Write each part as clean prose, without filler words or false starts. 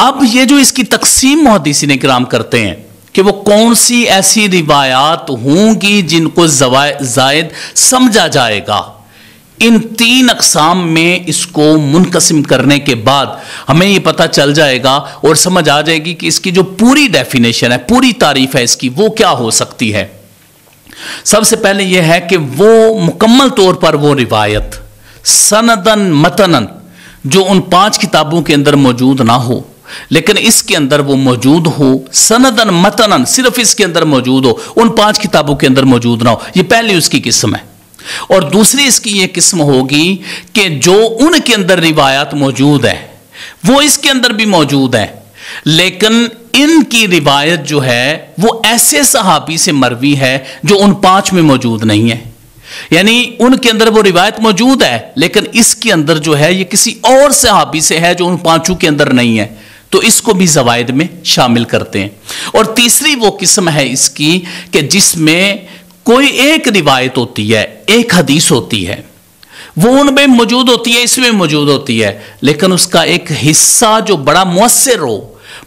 اب یہ جو اس کی تقسیم محدثین کرام کرتے ہیں کہ وہ کون سی ایسی روایات ہوں گی جن کو زائد سمجھا جائے گا، ان 3 اقسام میں اس کو منقسم کرنے کے بعد ہمیں یہ پتہ چل جائے گا اور سمجھ آ جائے گی کہ اس کی جو پوری ڈیفینیشن ہے، پوری تعریف ہے اس کی، وہ کیا ہو سکتی ہے۔ سب سے پہلے یہ ہے کہ وہ مکمل طور پر وہ روایت سندن متنن جو ان 5 کتابوں کے اندر موجود نہ ہو، لیکن اس کے اندر وہ موجود ہو، سندن متنن صرف اس کے اندر موجود ہو، ان 5 کتابوں کے اندر موجود نہ ہو، یہ پہلی اس کی قسم ہے۔ اور دوسری اس کی یہ قسم ہوگی کہ جو ان کے اندر روایات موجود ہیں وہ اس کے اندر بھی موجود ہیں، لیکن ان کی روایت جو ہے وہ ایسے صحابی سے مروی ہے جو ان 5 میں موجود نہیں ہے، یعنی ان کے اندر وہ روایت موجود ہے لیکن اس کے اندر جو ہے یہ کسی اور صحابی سے ہے جو ان 5 کے اندر نہیں ہے، تو اس کو بھی زوائد میں شامل کرتے ہیں۔ اور تیسری وہ قسم ہے اس کی کہ جس میں کوئی ایک روایت ہوتی ہے، ایک حدیث ہوتی ہے، وہ ان میں موجود ہوتی ہے، اس میں موجود ہوتی ہے، لیکن اس کا ایک حصہ جو بڑا مؤثر ہو،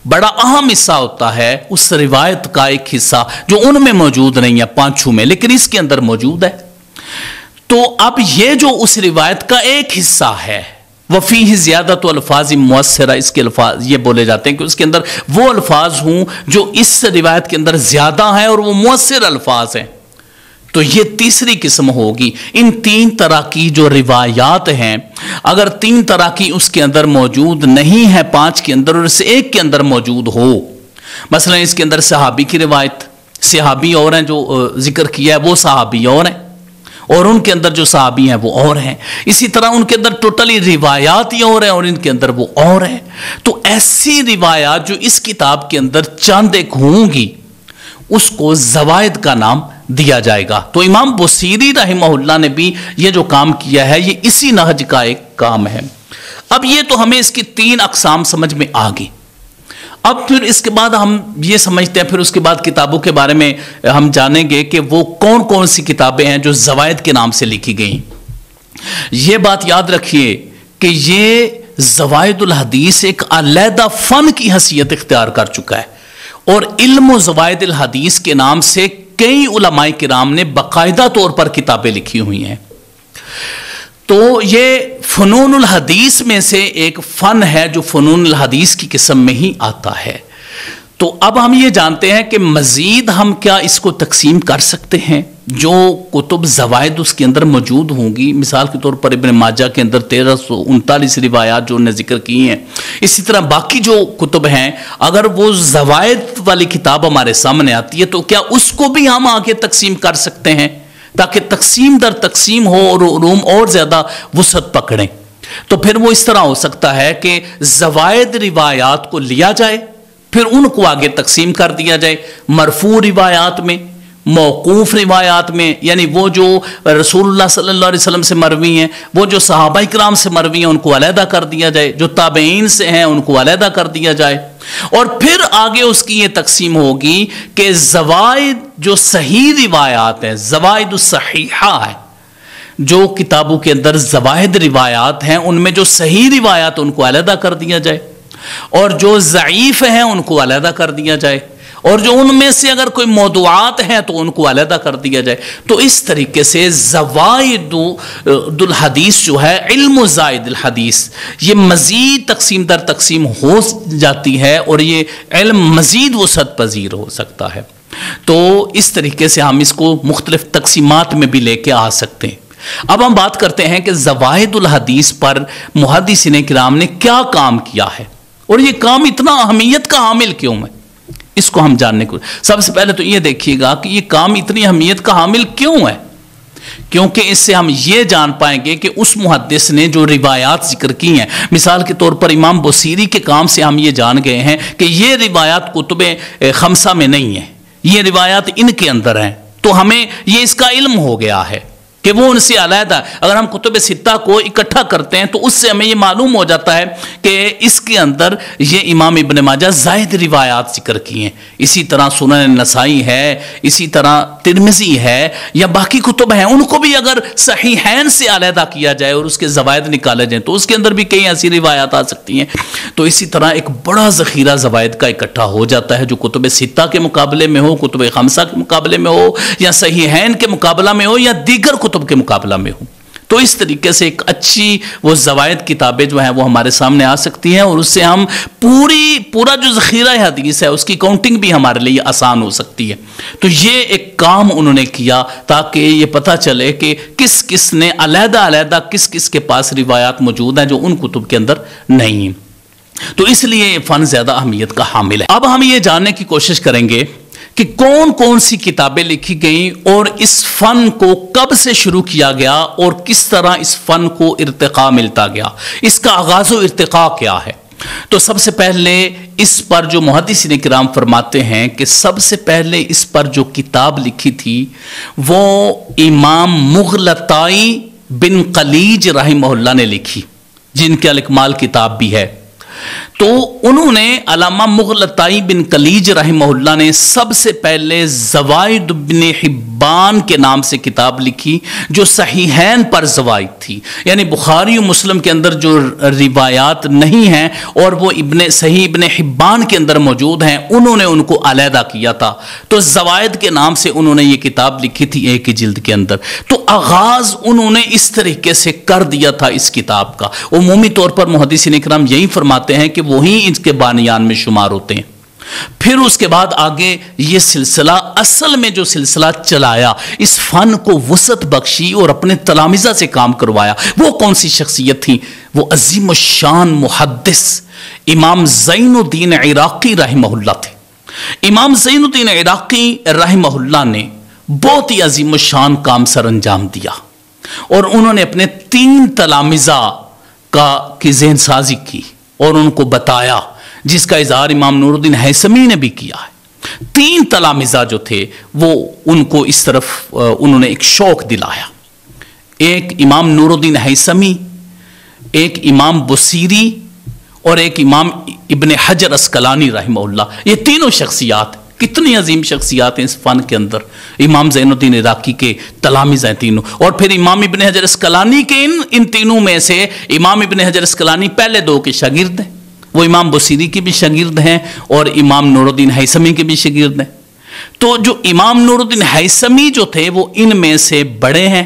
بڑا اہم حصہ ہوتا ہے، اس روایت کا ایک حصہ جو ان میں موجود نہیں ہے 5 میں، لیکن اس کے اندر موجود ہے۔ تو اب یہ جو اس روایت کا ایک حصہ ہے، وفیہ زیادت الفاظ مؤثرہ، اس کے الفاظ یہ بولے جاتے ہیں کہ اس کے اندر وہ الفاظ ہوں جو اس روایت کے اندر زیادہ ہیں اور وہ مؤثر الفاظ ہیں، تو یہ تیسری قسم ہوگی۔ ان 3 طرح کی جو روایات ہیں، اگر 3 طرح کی اس کے اندر موجود نہیں ہے 5 کے اندر اور اس ایک کے اندر موجود ہو، مثلا اس کے اندر صحابی کی روایت، صحابی اور ہیں جو ذکر کیا ہے وہ صحابی اور ہیں، اور ان کے اندر جو صحابی ہیں وہ اور ہیں، اسی طرح ان کے اندر ٹوٹلی روایات ہی اور ہیں اور ان کے اندر وہ اور ہیں، تو ایسی روایات جو اس کتاب کے اندر چند ایک ہوں گی اس کو زوائد کا نام دیا جائے گا۔ تو امام بصیری رحمہ اللہ نے بھی یہ جو کام کیا ہے یہ اسی نہج کا ایک کام ہے۔ اب یہ تو ہمیں اس کی 3 اقسام سمجھ میں آ گئی۔ اب پھر اس کے بعد ہم یہ سمجھتے ہیں، پھر اس کے بعد کتابوں کے بارے میں ہم جانیں گے کہ وہ کون کون سی کتابیں ہیں جو زوائد کے نام سے لکھی گئیں۔ یہ بات یاد رکھیے کہ یہ زوائد الحدیث ایک علیحدہ فن کی حیثیت اختیار کر چکا ہے، اور علم و زوائد الحدیث کے نام سے کئی علماء کرام نے باقاعدہ طور پر کتابیں لکھی ہوئی ہیں۔ تو یہ فنون الحدیث میں سے ایک فن ہے جو فنون الحدیث کی قسم میں ہی آتا ہے۔ تو اب ہم یہ جانتے ہیں کہ مزید ہم کیا اس کو تقسیم کر سکتے ہیں۔ جو کتب زوائد اس کے اندر موجود ہوں گی، مثال کے طور پر ابن ماجہ کے اندر 1339 روایات جو انہوں نے ذکر کی ہیں، اسی طرح باقی جو کتب ہیں اگر وہ زوائد والی کتاب ہمارے سامنے آتی ہے تو کیا اس کو بھی ہم آگے تقسیم کر سکتے ہیں تاکہ تقسیم در تقسیم ہو اور علوم اور زیادہ وسعت پکڑیں۔ تو پھر وہ اس طرح ہو سکتا ہے کہ زوائد روایات کو لیا جائے، پھر ان کو آگے تقسیم کر دیا جائے، مرفوع روایات میں، موقوف روایات میں، یعنی وہ جو رسول اللہ صلی اللہ علیہ وسلم سے مروی ہیں، وہ جو صحابہ کرام سے مروی ہیں ان کو علیحدہ کر دیا جائے، جو تابعین سے ہیں ان کو علیحدہ کر دیا جائے، اور پھر آگے اس کی یہ تقسیم ہوگی کہ زوائد جو صحیح روایات ہیں، زوائد الصحیحہ ہے، جو کتابوں کے اندر زوائد روایات ہیں ان میں جو صحیح روایات ان کو علیحدہ کر دیا جائے، اور جو ضعیف ہیں ان کو علیحدہ کر دیا جائے، اور جو ان میں سے اگر کوئی موضوعات ہیں تو ان کو علیحدہ کر دیا جائے۔ تو اس طریقے سے زوائد الحدیث جو ہے، علم زائد الحدیث، یہ مزید تقسیم در تقسیم ہو جاتی ہے اور یہ علم مزید وسعت پذیر ہو سکتا ہے۔ تو اس طریقے سے ہم اس کو مختلف تقسیمات میں بھی لے کے آ سکتے ہیں۔ اب ہم بات کرتے ہیں کہ زوائد الحدیث پر محدثین کرام نے کیا کام کیا ہے اور یہ کام اتنا اہمیت کا حامل کیوں ہے، اس کو ہم جاننے کو سب سے پہلے تو یہ دیکھیے گا کہ یہ کام اتنی اہمیت کا حامل کیوں ہے، کیونکہ اس سے ہم یہ جان پائیں گے کہ اس محدث نے جو روایات ذکر کی ہیں، مثال کے طور پر امام بصیری کے کام سے ہم یہ جان گئے ہیں کہ یہ روایات کتب خمسہ میں نہیں ہیں، یہ روایات ان کے اندر ہیں، تو ہمیں یہ اس کا علم ہو گیا ہے کہ وہ ان سے علیحدہ. اگر ہم کتب ستہ کو اکٹھا کرتے ہیں تو اس سے ہمیں یہ معلوم ہو جاتا ہے کہ اس کے اندر یہ امام ابن ماجہ زائد روایات ذکر کی ہیں. اسی طرح سنن نسائی ہے، اسی طرح ترمذی ہے یا باقی کتب ہیں، ان کو بھی اگر صحیحین سے علیحدہ کیا جائے اور اس کے زوائد نکالے جائیں تو اس کے اندر بھی کئی ایسی روایات آ سکتی ہیں. تو اسی طرح ایک بڑا ذخیرہ زوائد کا اکٹھا ہو جاتا ہے جو کتب ستہ کے مقابلے میں ہو، کتب خمسہ کے مقابلے میں ہو، یا صحیحین کے مقابلہ میں ہو، یا دیگر کتب کے مقابلہ میں ہو. تو اس طریقے سے ایک اچھی وہ زوائد کتابیں جو ہیں وہ ہمارے سامنے آ سکتی ہیں، اور اس سے ہم پورا جو ذخیرہ حدیث ہے اس کی کاؤنٹنگ بھی ہمارے لیے آسان ہو سکتی ہے. تو یہ ایک کام انہوں نے کیا تاکہ یہ پتہ چلے کہ کس کس نے علیحدہ کس کس کے پاس روایات موجود ہیں جو ان کتب کے اندر نہیں ہیں. تو اس لیے یہ فن زیادہ اہمیت کا حامل ہے. اب ہم یہ جاننے کی کوشش کریں گے کہ کون کون سی کتابیں لکھی گئیں اور اس فن کو کب سے شروع کیا گیا اور کس طرح اس فن کو ارتقاء ملتا گیا، اس کا آغاز و ارتقاء کیا ہے. تو سب سے پہلے اس پر جو محدثین کرام فرماتے ہیں کہ سب سے پہلے اس پر جو کتاب لکھی تھی وہ امام مغلطائی بن قلیج رحمہ اللہ نے لکھی، جن کے الاکمال کتاب بھی ہے. تو انہوں نے علامہ مغلطائی بن قلیج رحمہ اللہ نے سب سے پہلے زوائد ابن حبان کے نام سے کتاب لکھی جو صحیحین پر زوائد تھی، یعنی بخاری و مسلم کے اندر جو روایات نہیں ہیں اور وہ صحیح ابن حبان کے اندر موجود ہیں انہوں نے ان کو علیحدہ کیا تھا. تو زوائد کے نام سے انہوں نے یہ کتاب لکھی تھی ایک ہی جلد کے اندر. تو آغاز انہوں نے اس طریقے سے کر دیا تھا اس کتاب کا. عمومی طور پر محدثین کرام یہی فرماتے ہیں کہ وہی اس کے بانیان میں شمار ہوتے ہیں. پھر اس کے بعد آگے یہ سلسلہ اصل میں جو سلسلہ چلایا، اس فن کو وسعت بخشی اور اپنے تلامذہ سے کام کروایا، وہ کون سی شخصیت تھی؟ وہ عظیم الشان محدث امام زین الدین عراقی رحمہ اللہ تھے. امام زین الدین عراقی رحمہ اللہ نے بہت ہی عظیم الشان کام سر انجام دیا، اور انہوں نے اپنے 3 تلامذہ کی ذہن سازی کی اور ان کو بتایا، جس کا اظہار امام نور الدین ہیثمی نے بھی کیا ہے. 3 تلامذہ جو تھے وہ ان کو اس طرف انہوں نے ایک شوق دلایا. ایک امام نور الدین ہیثمی، ایک امام بصیری اور ایک امام ابن حجر عسقلانی رحمہ اللہ. یہ تینوں شخصیات کتنی عظیم شخصیات ہیں اس فن کے اندر. امام زین الدین عراقی کے تلامذہ ہیں تینوں، اور پھر امام ابن حجر عسقلانی کے ان تینوں میں سے امام ابن حجر عسقلانی پہلے 2 کے شاگرد ہیں. وہ امام بصیری کے بھی شاگرد ہیں اور امام نور الدین ہیثمی کے بھی شاگرد ہیں. تو جو امام نور الدین ہیثمی جو تھے وہ ان میں سے بڑے ہیں،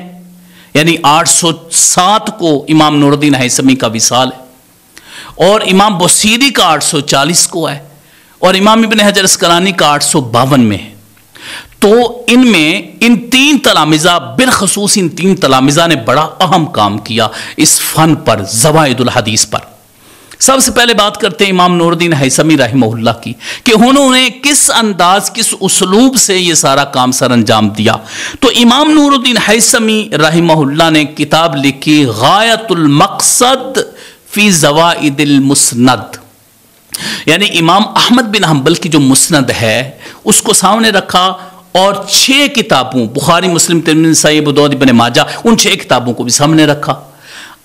یعنی 807 کو امام نور الدین ہیثمی کا وصال ہے، اور امام بصیری کا 840 کو ہے، اور امام ابن حجر عسقلانی کا 852 میں ہے. تو ان میں ان 3 تلامذہ، بالخصوص ان 3 تلامذہ نے بڑا اہم کام کیا اس فن پر، زوائد الحدیث پر. سب سے پہلے بات کرتے ہیں امام نور الدین ہیثمی رحمہ اللہ کی کہ انہوں نے کس انداز، کس اسلوب سے یہ سارا کام سر انجام دیا. تو امام نور الدین ہیثمی رحمہ اللہ نے کتاب لکھی غایت المقصد فی زوائد المسند، یعنی امام احمد بن حنبل کی جو مسند ہے اس کو سامنے رکھا اور 6 کتابوں، بخاری، مسلم، ترمذی، نسائی، ابو داؤد، ابن ماجہ، ان 6 کتابوں کو بھی سامنے رکھا.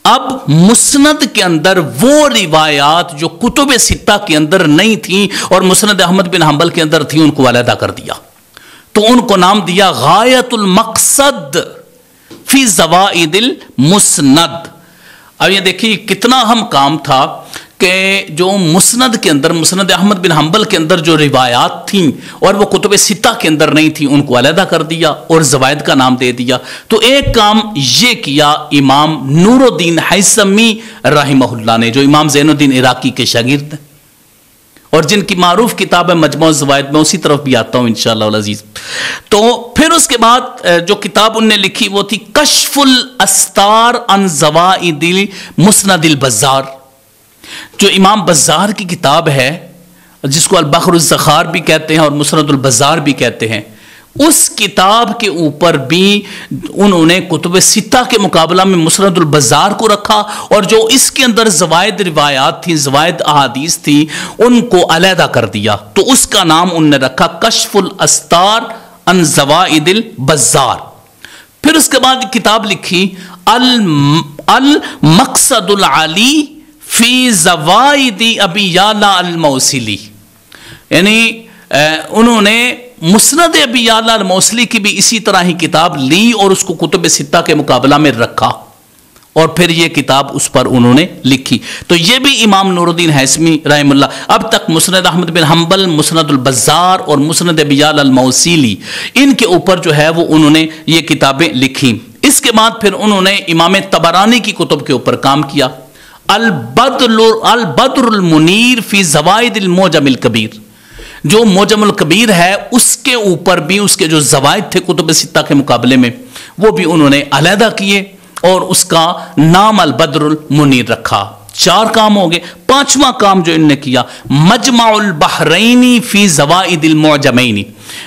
اب مسند کے اندر وہ روایات جو کتب ستہ کے اندر نہیں تھیں اور مسند احمد بن حنبل کے اندر تھیں ان کو علیحدہ کر دیا. تو ان کو نام دیا غایت المقصد فی زوائد المسند. اب یہ دیکھیے کتنا اہم کام تھا کہ جو مسند کے اندر، مسند احمد بن حنبل کے اندر جو روایات تھیں اور وہ کتب ستہ کے اندر نہیں تھیں ان کو علیحدہ کر دیا اور زوائد کا نام دے دیا. تو ایک کام یہ کیا امام نور الدین ہیثمی رحمہ اللہ نے، جو امام زین الدین عراقی کے شاگرد ہیں اور جن کی معروف کتاب ہے مجموع الزوائد. میں اسی طرف بھی آتا ہوں انشاءاللہ العزیز. تو پھر اس کے بعد جو کتاب انہوں نے لکھی وہ تھی کشف الاستار عن زوائد مسند البزار، جو امام بزار کی کتاب ہے جس کو البحر الزخار بھی کہتے ہیں اور مسند البزار بھی کہتے ہیں. اس کتاب کے اوپر بھی انہوں نے کتب ستہ کے مقابلہ میں مسند البزار کو رکھا، اور جو اس کے اندر زوائد روایات تھیں، زوائد احادیث تھیں، ان کو علیحدہ کر دیا. تو اس کا نام انہوں نے رکھا کشف الاستار عن زوائد البزار. پھر اس کے بعد کتاب لکھی المقصد العلی فی زوائد ابی یعلا الموصلی، یعنی انہوں نے مسند ابی یعلا الموصلی کی بھی اسی طرح ہی کتاب لی اور اس کو کتب ستہ کے مقابلہ میں رکھا، اور پھر یہ کتاب اس پر انہوں نے لکھی۔ تو یہ بھی امام نور الدین ہیثمی رحمہ اللہ اب تک مسند احمد بن حنبل، مسند البزار اور مسند ابی یعلا الموصلی، ان کے اوپر جو ہے وہ انہوں نے یہ کتابیں لکھی۔ اس کے بعد پھر انہوں نے امام طبرانی کی کتب کے اوپر کام کیا، البدر المنیر فی زوائد المعجم الکبیر، جو معجم الکبیر ہے اس کے اوپر بھی اس کے جو زوائد تھے کتب ستہ کے مقابلے میں وہ بھی انہوں نے علیحدہ کیے اور اس کا نام البدر المنیر رکھا۔ 4 کام ہو گئے۔ 5واں کام جو انہوں نے کیا، مجمع البحرینی فی زوائد المعجمین،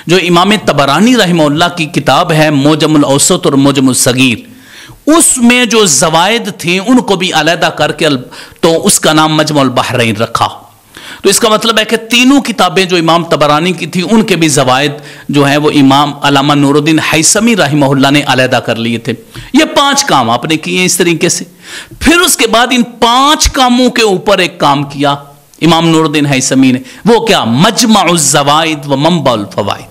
جو امام طبرانی رحمہ اللہ کی کتاب ہے معجم الاوسط اور معجم الصغیر، اس میں جو زوائد تھیں ان کو بھی علیحدہ کر کے تو اس کا نام مجمع البحرین رکھا۔ تو اس کا مطلب ہے کہ تینوں کتابیں جو امام طبرانی کی تھی ان کے بھی زوائد جو ہیں وہ امام علامہ نور الدین ہیثمی رحمہ اللہ نے علیحدہ کر لیے تھے۔ یہ 5 کام آپ نے کیے اس طریقے سے۔ پھر اس کے بعد ان 5 کاموں کے اوپر ایک کام کیا امام نور الدین ہیثمی نے، وہ کیا، مجمع الزوائد و منبع الفوائد۔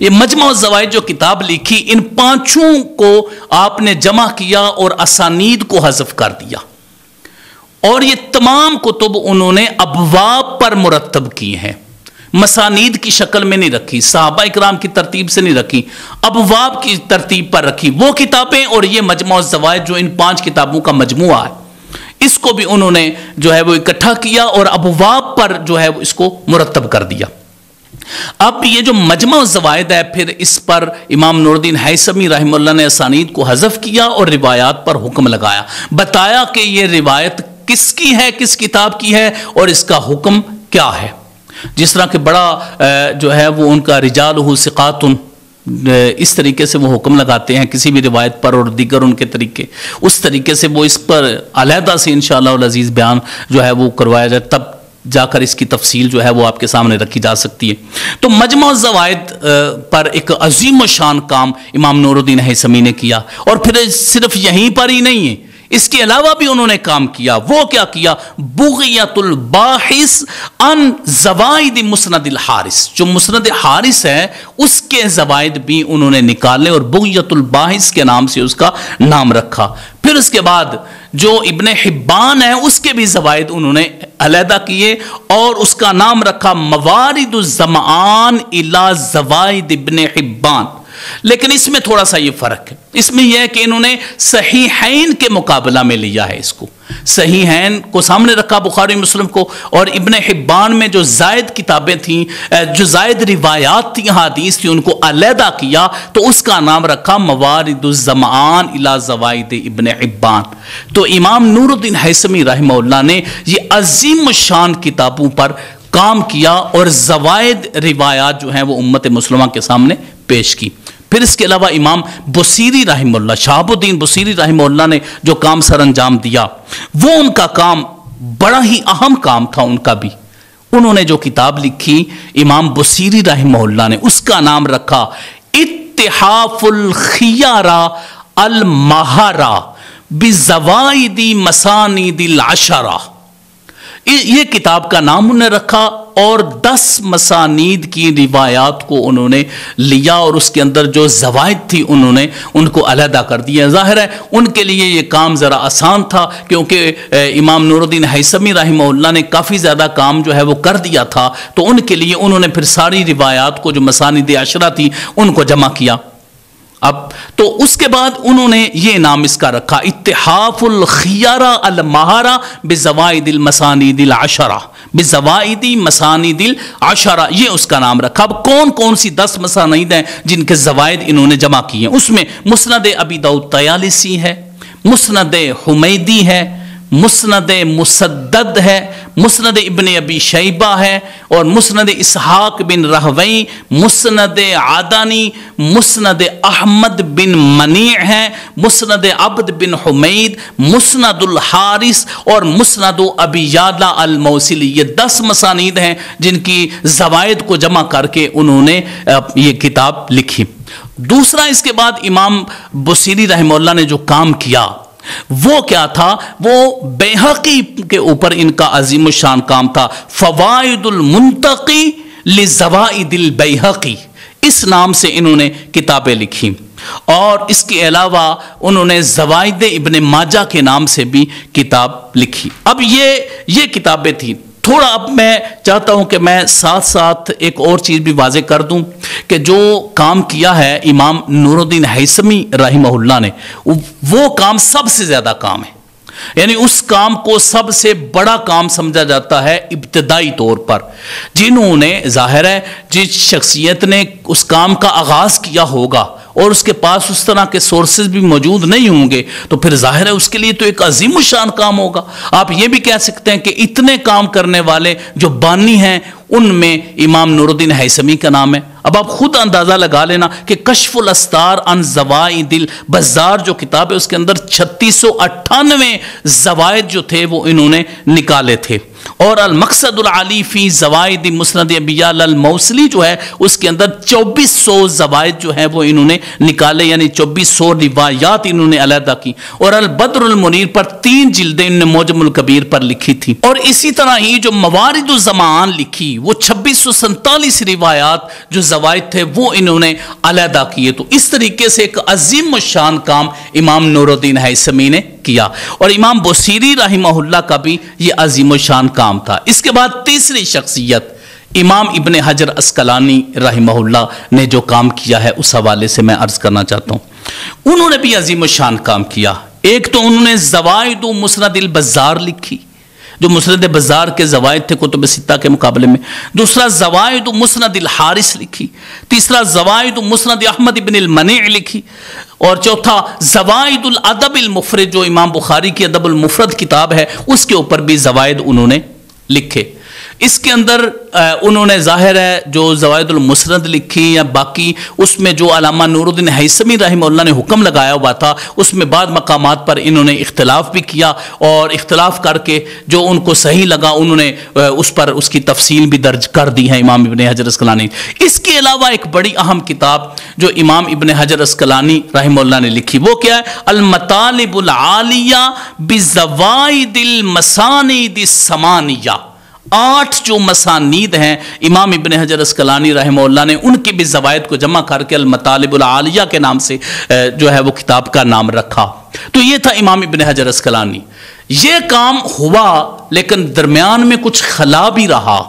یہ مجمع الزوائد جو کتاب لکھی، ان 5 کو آپ نے جمع کیا اور اسانید کو حذف کر دیا، اور یہ تمام کتب انہوں نے ابواب پر مرتب کی ہیں، مسانید کی شکل میں نہیں رکھی، صحابہ اکرام کی ترتیب سے نہیں رکھی، ابواب کی ترتیب پر رکھی وہ کتابیں، اور یہ مجمع الزوائد جو ان 5 کتابوں کا مجموعہ ہے اس کو بھی انہوں نے جو ہے وہ اکٹھا کیا اور ابواب پر جو ہے اس کو مرتب کر دیا۔ اب یہ جو مجمع الزوائد ہے، پھر اس پر امام نور الدین ہیثمی رحمہ اللہ نے اسانید کو حذف کیا اور روایات پر حکم لگایا، بتایا کہ یہ روایت کس کی ہے، کس کتاب کی ہے اور اس کا حکم کیا ہے۔ جس طرح کہ بڑا جو ہے وہ ان کا رجالہ ثقات، اس طریقے سے وہ حکم لگاتے ہیں کسی بھی روایت پر، اور دیگر ان کے طریقے، اس طریقے سے وہ اس پر علیحدہ سے انشاءاللہ العزیز بیان جو ہے وہ کروایا جائے، تب جا کر اس کی تفصیل جو ہے وہ آپ کے سامنے رکھی جا سکتی ہے۔ تو مجمع الزوائد پر ایک عظیم و شان کام امام نور الدین ہیثمی نے کیا، اور پھر صرف یہیں پر ہی نہیں ہے، اس کے علاوہ بھی انہوں نے کام کیا۔ وہ کیا کیا، بغیت الباحث عن زوائد مسند الحارث، جو مسند حارث ہے اس کے زوائد بھی انہوں نے نکالے اور بغیت الباحث کے نام سے اس کا نام رکھا۔ پھر اس کے بعد جو ابن حبان ہے اس کے بھی زوائد انہوں نے علیحدہ کیے اور اس کا نام رکھا موارد الظمآن الی زوائد ابن حبان۔ لیکن اس میں تھوڑا سا یہ فرق ہے، اس میں یہ ہے کہ انہوں نے صحیحین کے مقابلہ میں لیا ہے، اس کو صحیحین کو سامنے رکھا بخاری مسلم کو، اور ابن حبان میں جو زائد کتابیں تھیں، جو زائد روایات تھیں، حدیث تھی، ان کو علیحدہ کیا تو اس کا نام رکھا موارد الظمآن الی زوائد ابن حبان۔ تو امام نور الدین ہیثمی رحمہ اللہ نے یہ عظیم شان کتابوں پر کام کیا اور زوائد روایات جو ہیں وہ امت مسلمہ کے سامنے پیش کی۔ پھر اس کے علاوہ امام بصیری رحمہ اللہ، شہاب الدین بصیری رحمہ اللہ نے جو کام سر انجام دیا، وہ ان کا کام بڑا ہی اہم کام تھا ان کا بھی۔ انہوں نے جو کتاب لکھی امام بصیری رحمہ اللہ نے، اس کا نام رکھا اتحاف الخیارہ المہارہ بزوائد مسانید العشرہ۔ یہ کتاب کا نام انہوں نے رکھا اور 10 مسانید کی روایات کو انہوں نے لیا اور اس کے اندر جو زوائد تھی انہوں نے ان کو علیحدہ کر دیا۔ ظاہر ہے ان کے لیے یہ کام ذرا آسان تھا، کیونکہ امام نور الدین ہیثمی رحمہ اللہ نے کافی زیادہ کام جو ہے وہ کر دیا تھا، تو ان کے لیے انہوں نے پھر ساری روایات کو جو مسانید عشرہ تھی ان کو جمع کیا۔ اب تو اس کے بعد انہوں نے یہ نام اس کا رکھا اتحاف الخیارہ المہارہ بزوائد المسانید العشرہ، بزوائد مسانید العشرہ، یہ اس کا نام رکھا۔ اب کون کون سی 10 مسانید ہیں جن کے زوائد انہوں نے جمع کیے؟ اس میں مسند ابی داؤد طیالسی ہے، مسند حمیدی ہے، مسند مسدد ہے، مسند ابن ابی شیبہ ہے، اور مسند اسحاق بن رہوی، مسند عدنی، مسند احمد بن منیع ہے، مسند عبد بن حمید، مسند الحارث اور مسند ابی یعلا الموصلی۔ یہ 10 مسانید ہیں جن کی زوائد کو جمع کر کے انہوں نے یہ کتاب لکھی۔ دوسرا اس کے بعد امام بصیری رحمہ اللہ نے جو کام کیا وہ کیا تھا؟ وہ بیہقی کے اوپر ان کا عظیم الشان کام تھا، فوائد المنتقی لزوائد البیہقی، اس نام سے انہوں نے کتابیں لکھی، اور اس کے علاوہ انہوں نے زوائد ابن ماجہ کے نام سے بھی کتاب لکھی۔ اب یہ کتابیں تھیں۔ تھوڑا اب میں چاہتا ہوں کہ میں ساتھ ساتھ ایک اور چیز بھی واضح کر دوں کہ جو کام کیا ہے امام نور الدین ہیثمی رحمہ اللہ نے، وہ کام سب سے زیادہ کام ہے، یعنی اس کام کو سب سے بڑا کام سمجھا جاتا ہے ابتدائی طور پر۔ جنہوں نے، ظاہر ہے جس شخصیت نے اس کام کا آغاز کیا ہوگا اور اس کے پاس اس طرح کے سورسز بھی موجود نہیں ہوں گے، تو پھر ظاہر ہے اس کے لیے تو ایک عظیم الشان کام ہوگا۔ آپ یہ بھی کہہ سکتے ہیں کہ اتنے کام کرنے والے جو بانی ہیں ان میں امام نور الدین ہیثمی کا نام ہے۔ اب آپ خود اندازہ لگا لینا کہ کشف الاستار عن زوائد البزار جو کتاب ہے اس کے اندر 3698 زوائد جو تھے وہ انہوں نے نکالے تھے، اور المقصد العالی فی زوائد مسند ابیال الموصلی جو ہے اس کے اندر 2400 زوائد جو ہیں وہ انہوں نے نکالے، یعنی 2400 روایات انہوں نے علیحدہ کی، اور البدر المنیر پر 3 جلدیں انہوں نے معجم الکبیر پر لکھی تھی، اور اسی طرح ہی جو موارد الزمان لکھی وہ 2647 روایات جو زوائد تھے وہ انہوں نے علیحدہ کیے۔ تو اس طریقے سے ایک عظیم الشان کام امام نور الدین ہیثمی نے کیا، اور امام بصیری رحمہ اللہ کا بھی یہ عظیم الشان کام تھا۔ اس کے بعد تیسری شخصیت امام ابن حجر عسقلانی رحمہ اللہ نے جو کام کیا ہے اس حوالے سے میں عرض کرنا چاہتا ہوں۔ انہوں نے بھی عظیم الشان کام کیا۔ ایک تو انہوں نے زوائد مسند البزار لکھی جو مسند بزار کے زوائد تھے کتب ستہ کے مقابلے میں، دوسرا زوائد مسند الحارث لکھی، تیسرا زوائد مسند احمد بن المنیع لکھی، اور چوتھا زوائد الادب المفرد جو امام بخاری کی ادب المفرد کتاب ہے اس کے اوپر بھی زوائد انہوں نے لکھے۔ اس کے اندر انہوں نے ظاہر ہے جو زوائد المسند لکھی یا باقی اس میں جو علامہ نور الدین ہیثمی رحمہ اللہ نے حکم لگایا ہوا تھا اس میں بعض مقامات پر انہوں نے اختلاف بھی کیا، اور اختلاف کر کے جو ان کو صحیح لگا انہوں نے اس پر اس کی تفصیل بھی درج کر دی ہے امام ابن حجر عسقلانی۔ اس کے علاوہ ایک بڑی اہم کتاب جو امام ابن حجر عسقلانی رحمہ اللہ نے لکھی وہ کیا ہے؟ المطالب العالیہ بزوائد المسانید الثمانیہ۔ 8 جو مسانید ہیں امام ابن حجر عسقلانی رحمہ اللہ نے ان کی بھی زوائد کو جمع کر کے المطالب العالیہ کے نام سے جو ہے وہ کتاب کا نام رکھا۔ تو یہ تھا امام ابن حجر عسقلانی۔ یہ کام ہوا لیکن درمیان میں کچھ خلا بھی رہا،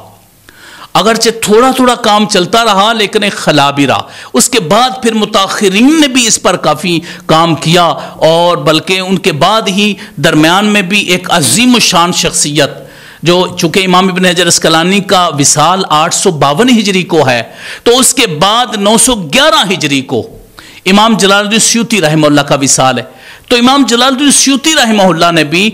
اگرچہ تھوڑا تھوڑا کام چلتا رہا لیکن ایک خلا بھی رہا۔ اس کے بعد پھر متاخرین نے بھی اس پر کافی کام کیا، اور بلکہ ان کے بعد ہی درمیان میں بھی ایک عظیم الشان شخصیت جو چونکہ امام ابن حجر عسقلانی کا وصال 852 ہجری کو ہے، تو اس کے بعد 911 ہجری کو امام جلال الدین سیوطی رحمہ اللہ کا وصال ہے، تو امام جلال الدین سیوطی رحمہ اللہ نے بھی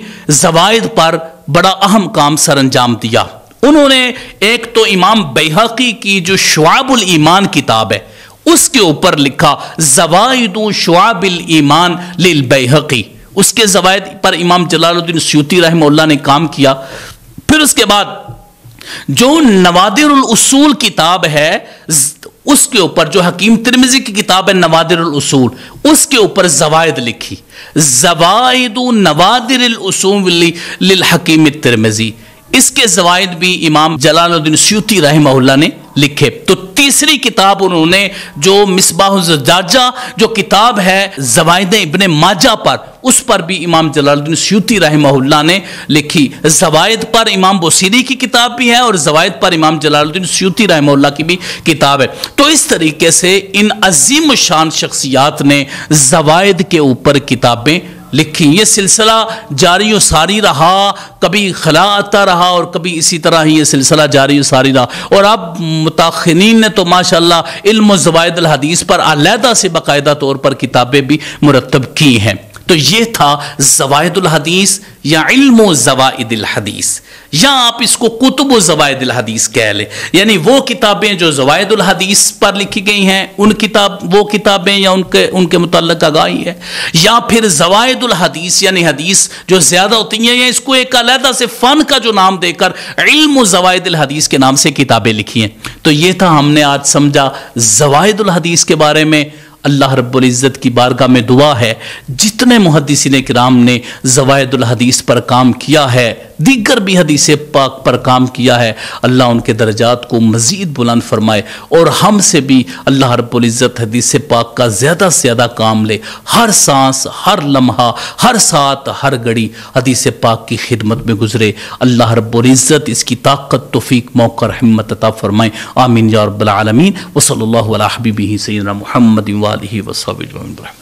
زوائد پر بڑا اہم کام سر انجام دیا۔ انہوں نے ایک تو امام بیہقی کی جو شعب الایمان کتاب ہے اس کے اوپر لکھا زوائد شعب الایمان للبیہقی، اس کے زوائد پر امام جلال الدین سیوطی رحمہ اللہ نے کام کیا۔ پھر اس کے بعد جو نوادر الاصول کتاب ہے اس کے اوپر جو حکیم ترمذی کی کتاب ہے نوادر الاصول اس کے اوپر زوائد لکھی، زوائد نوادر الاصول للحکیم الترمذی، اس کے زوائد بھی امام جلال الدین سیوطی رحمہ اللہ نے لکھے۔ تو تیسری کتاب انہوں نے جو مصباح الزجاجہ جو کتاب ہے زوائد ابن ماجہ پر، اس پر بھی امام جلال الدین سیوطی رحمہ اللہ نے لکھی۔ زوائد پر امام بصیری کی کتاب بھی ہے اور زوائد پر امام جلال الدین سیوطی رحمہ اللہ کی بھی کتاب ہے۔ تو اس طریقے سے ان عظیم الشان شخصیات نے زوائد کے اوپر کتابیں لکھی۔ یہ سلسلہ جاری و ساری رہا، کبھی خلا آتا رہا اور کبھی اسی طرح ہی یہ سلسلہ جاری و ساری رہا، اور اب متاخرین نے تو ماشاءاللہ علم و زوائد الحدیث پر علیحدہ سے باقاعدہ طور پر کتابیں بھی مرتب کی ہیں۔ تو یہ تھا زوائد الحدیث یا علم و زوائد الحدیث، یا آپ اس کو کتب و زوائد الحدیث کہہ لیں، یعنی وہ کتابیں جو زوائد الحدیث پر لکھی گئی ہیں وہ کتابیں یا ان کے متعلق آگاہی ہے، یا پھر زوائد الحدیث یعنی حدیث جو زیادہ ہوتی ہیں، یا اس کو ایک علیحدہ سے فن کا جو نام دے کر علم و زوائد الحدیث کے نام سے کتابیں لکھی ہیں۔ تو یہ تھا ہم نے آج سمجھا زوائد الحدیث کے بارے میں۔ اللہ رب العزت کی بارگاہ میں دعا ہے جتنے محدثین کرام نے زوائد الحدیث پر کام کیا ہے، دیگر بھی حدیث پاک پر کام کیا ہے، اللہ ان کے درجات کو مزید بلند فرمائے، اور ہم سے بھی اللہ رب العزت حدیث پاک کا زیادہ سے زیادہ کام لے، ہر سانس، ہر لمحہ، ہر ساتھ، ہر گھڑی حدیث پاک کی خدمت میں گزرے۔ اللہ رب العزت اس کی طاقت، توفیق، موقع، رحمت عطا فرمائے، آمین یا رب العالمین۔ وصلی اللہ علی حبیبہ سیدنا محمد وآلہ وصحبہ اجمعین۔